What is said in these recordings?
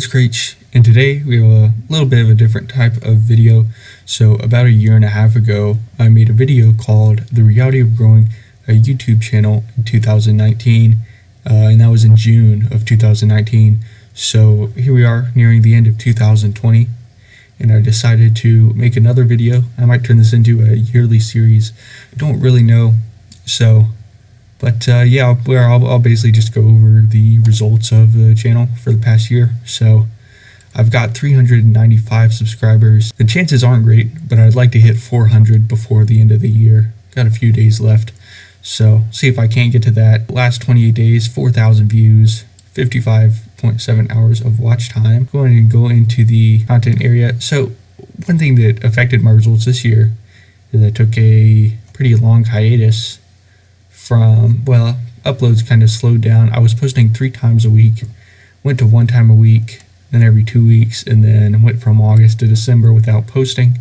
it's Creech, and today we have a little bit of a different type of video. So about a year and a half ago, I made a video called The Reality of Growing a YouTube Channel in 2019, and that was in June of 2019. So here we are nearing the end of 2020, and I decided to make another video. I might turn this into a yearly series. I don't really know. But I'll basically just go over the results of the channel for the past year. So I've got 395 subscribers. The chances aren't great, but I'd like to hit 400 before the end of the year. Got a few days left, so see if I can't get to that. Last 28 days, 4,000 views, 55.7 hours of watch time. Going to go into the content area. So one thing that affected my results this year is I took a pretty long hiatus from, uploads kind of slowed down. I was posting 3 times a week, went to 1 time a week, then every 2 weeks, and then went from August to December without posting.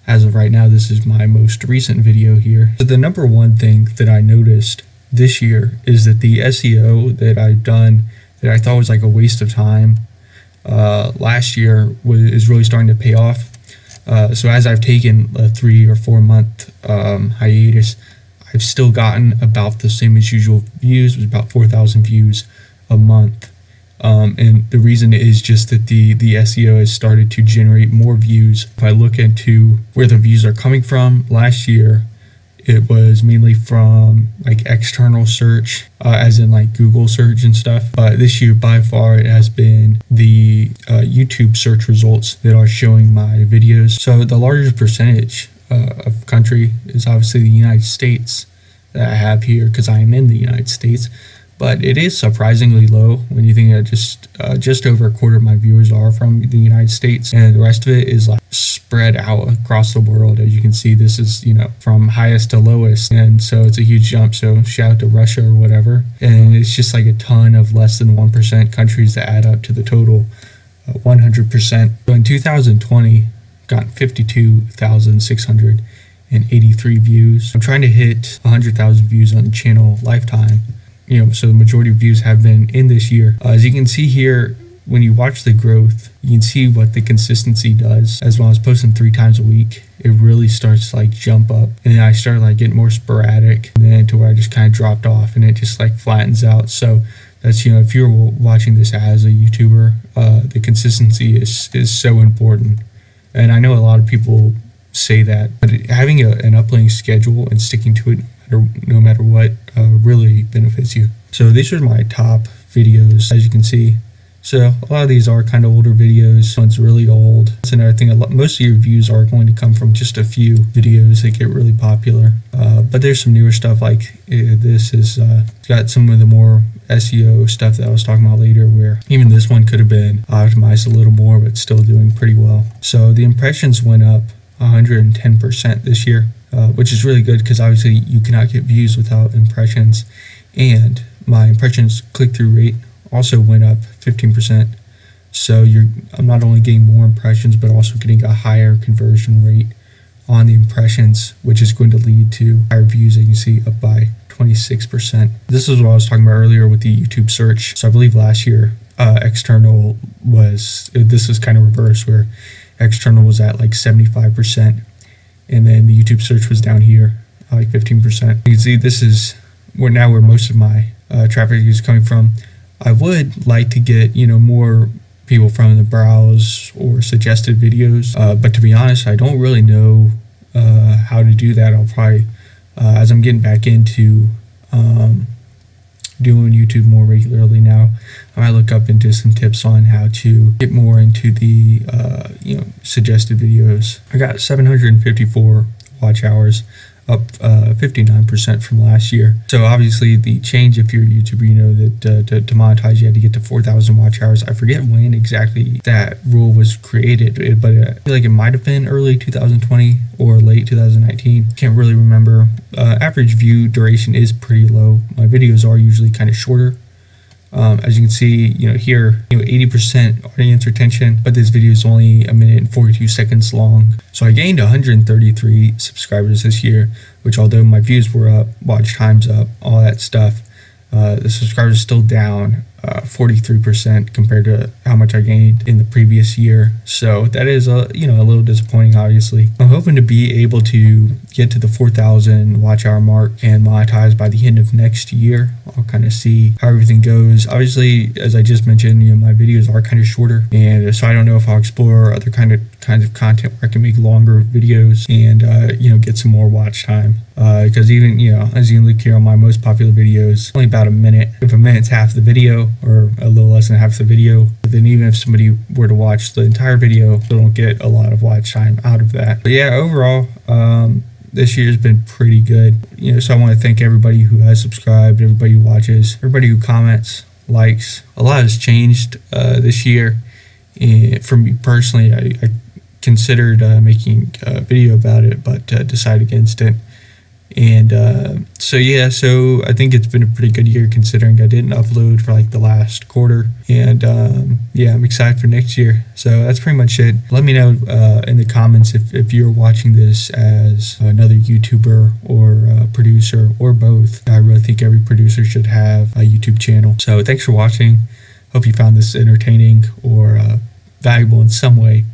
As of right now, this is my most recent video here. So the number one thing that I noticed this year is that the SEO that I've done that I thought was like a waste of time last year is really starting to pay off. So as I've taken a 3 or 4 month hiatus, I've still gotten about the same as usual views. It was about 4,000 views a month. And the reason is just that the SEO has started to generate more views. If I look into where the views are coming from, last year it was mainly from like external search, as in like Google search and stuff. This year by far it has been the YouTube search results that are showing my videos. So the largest percentage of country is obviously the United States that I have here because I am in the United States, but it is surprisingly low when you think that just over a quarter of my viewers are from the United States, and the rest of it is like spread out across the world. As you can see, this is from highest to lowest, and so it's a huge jump. So shout out to Russia or whatever, and it's just like a ton of less than 1% countries that add up to the total 100%. So in 2020, got 52,683 views. I'm trying to hit 100,000 views on the channel lifetime. So the majority of views have been in this year. As you can see here, when you watch the growth, you can see what the consistency does. As well as posting 3 times a week, it really starts to like jump up. And then I started like getting more sporadic, and then to where I just kind of dropped off, and it just like flattens out. So that's, if you're watching this as a YouTuber, the consistency is so important. And I know a lot of people say that, but having an uploading schedule and sticking to it no matter what really benefits you. So these are my top videos, as you can see. So a lot of these are kind of older videos. One's really old. That's another thing. Most of your views are going to come from just a few videos that get really popular. But there's some newer stuff like this is got some of the more SEO stuff that I was talking about later, where even this one could have been optimized a little more, but still doing pretty well. So the impressions went up 110% this year, which is really good because obviously you cannot get views without impressions. And my impressions click-through rate also went up 15%. So I'm not only getting more impressions, but also getting a higher conversion rate on the impressions, which is going to lead to higher views, that you can see up by 26%. This is what I was talking about earlier with the YouTube search. So I believe last year external this was kind of reversed, where external was at like 75%, and then the YouTube search was down here like 15%. You can see this is where most of my traffic is coming from. I would like to get more people from the browse or suggested videos, but to be honest, I don't really know how to do that. I'll probably as I'm getting back into doing YouTube more regularly now, I might look up into some tips on how to get more into the suggested videos. I got 754 watch hours, up 59% from last year. So obviously the change, if you're a YouTuber, you know that to monetize you had to get to 4,000 watch hours. I forget when exactly that rule was created, but I feel like it might have been early 2020 or late 2019. Can't really remember. Average view duration is pretty low. My videos are usually kind of shorter. As you can see, here, 80% audience retention, but this video is only 1 minute and 42 seconds long. So I gained 133 subscribers this year, which, although my views were up, watch times up, all that stuff, the subscribers are still down 43% compared to how much I gained in the previous year. So that is a little disappointing, obviously. I'm hoping to be able to get to the 4,000 watch hour mark and monetize by the end of next year. I'll kind of see how everything goes. Obviously, as I just mentioned, my videos are kind of shorter, and so I don't know if I'll explore other kinds of content where I can make longer videos and get some more watch time. Because even as you can look here on my most popular videos, only about a minute. If a minute's half the video, or a little less than half the video, but then even if somebody were to watch the entire video, they don't get a lot of watch time out of that. But yeah, overall, this year's been pretty good. So I want to thank everybody who has subscribed, everybody who watches, everybody who comments, likes. A lot has changed this year. And for me personally, I considered making a video about it, but decided against it. And so I think it's been a pretty good year considering I didn't upload for like the last quarter. And I'm excited for next year. So that's pretty much it. Let me know in the comments if you're watching this as another YouTuber or producer or both. I really think every producer should have a YouTube channel. So thanks for watching. Hope you found this entertaining or valuable in some way.